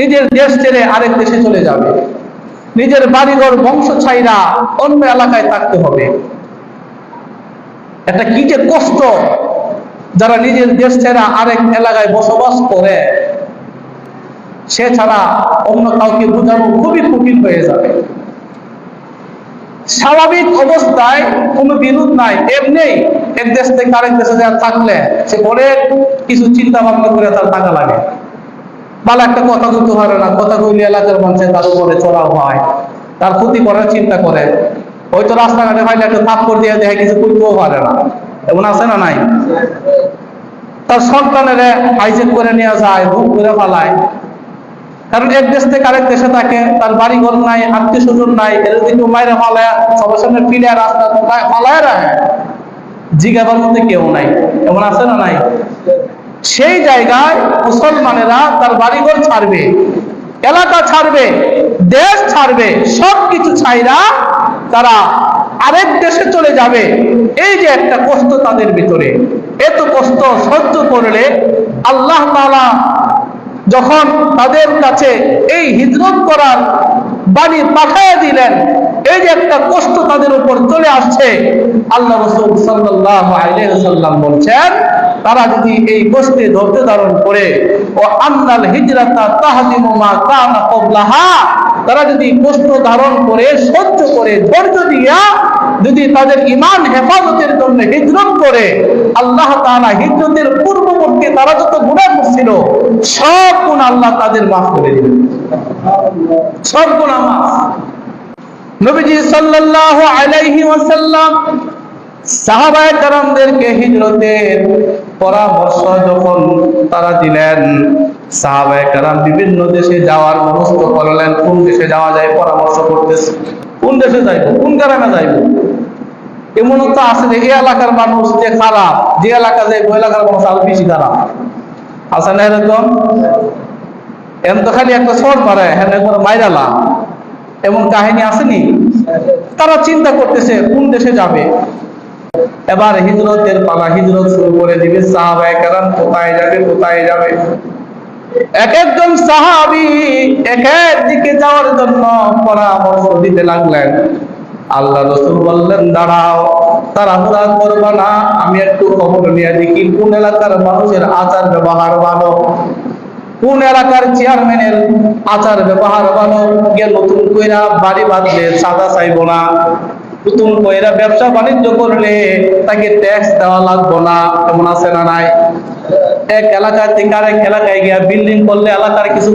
নিজের দেশ ছেড়ে আরেক দেশে চলে যাবে, নিজের বাড়িঘর বংশ ছাইরা অন্য এলাকায় থাকতে হবে। এটা কি যে কষ্ট, যারা নিজের দেশ ছেড়ে আরেক এলাকায় বসবাস করে সে ছাড়া অন্য কাউকে বোঝানো খুবই কঠিন হয়ে যাবে। স্বাভাবিক অবস্থায় কোনো বিরোধ নাই, এমনি এক দেশ থেকে আরেক দেশে যা থাকলে সে অনেক কিছু চিন্তা ভাবনা করে তার টাকা লাগে। ভালো একটা কথা বলতে পারে না, কথা কইলে এলাকার মানুষের তার উপরে চড়াও হয়, তার ক্ষতি করার চিন্তা করে। হয়তো রাস্তাঘাটে ভাইলে একটা থাপ্পড় দিয়ে দেখে কিছু করতেও পারে না, এমন আছে না নাই? তার সন্তানের হাইজেক করে নিয়ে যায়, ভুল করে ফেলায়, কারণ এক দেশ থেকে আরেক দেশে থাকে, তার বাড়ি ঘর নাই, আত্মীয় স্বজন নাই, এর দিকে মায়েরা ফালায় সবার সামনে ফিরে রাস্তা ফালায় রাখে, জিজ্ঞাবার মধ্যে কেউ নাই, এমন আছে না নাই? সেই জায়গায় মুসলমানেরা তার বাড়িঘর ছাড়বে, এলাকা ছাড়বে, দেশ ছাড়বে, সবকিছু ছাইরা তারা আরেক দেশে চলে যাবে। এই যে একটা কষ্ট তাদের ভিতরে, এত কষ্ট সহ্য করলে আল্লাহ তাআলা যখন তাদের কাছে এই হিজরত করার বাণী পাঠিয়ে দিলেন, এই যে একটা কষ্ট তাদের উপর চলে আসছে, আল্লাহ রাসূল সাল্লাল্লাহু আলাইহি ওয়াসাল্লাম বলছেন তারা যদি এই কষ্টে ধৈর্য ধারণ করে, ও আন্নাল হিজরাতা তাহদিমু মা কানা ক্বাবলাহা, তারা যদি কষ্ট ধারণ করে, সহ্য করে, ধৈর্য দিয়া যদি তাদের ঈমান হেফাজতের জন্য হিজরত করে, আল্লাহ তাআলা হিজরতের পূর্ববর্তী তারা যত গুনাহ করছিল সব গুনাহ আল্লাহ তাদের মাফ করে দিবেন, সব গুনাহ মাফ। নবীজি সাল্লাল্লাহু আলাইহি ওয়াসাল্লাম সাহাবায়ে কেরামদেরকে হিজরতের পরামর্শ যখন তারা দিলেন, সাহাবায়ে কেরাম বিভিন্ন দেশে যাওয়ার মনস্থ করলেন। কোন দেশে যাওয়া যায় পরামর্শ করতেছে, কোন দেশে যাইব, কোন গ্রামে যাইব। এমন তো আছে যে এই এলাকার মানুষ যে খারাপ, যে এলাকা যায় ওই এলাকার মানুষ আরো বেশি খারাপ, আছে না এরকম? এম তো খালি একটা শর্ট মারে, হ্যাঁ একবার মাইরালা, এমন কাহিনী আসেনি? তারা চিন্তা করতেছে কোন দেশে যাবে। এবার হিজরতের পালা, হিজরত শুরু করে দিবে। সাহাবায়ে কেরাম কোথায় যাবে, কোথায় যাবে, এক একজন সাহাবী এক এক দিকে যাওয়ার জন্য পরামর্শ দিতে লাগলেন। আল্লাহ রাসূল বললেন দাঁড়াও, তাড়াহুড়া করবা না, আমি একটু খবর নিয়ে দেখি কোন এলাকার মানুষের আচার ব্যবহার ভালো, কোন এলাকার চেয়ারম্যানের আচার ব্যবহার ভালো। গিয়ে নতুন কইরা বাড়ি বাঁধলে সাদা চাইবো না, নতুন কইরা ব্যবসা বাণিজ্য করলে তাকে ট্যাক্স দেওয়া লাগবো না, এমন আছে না নাই? এক এলাকা থেকে আরেক এলাকায় গিয়া বিল্ডিং করলে এলাকার কিছু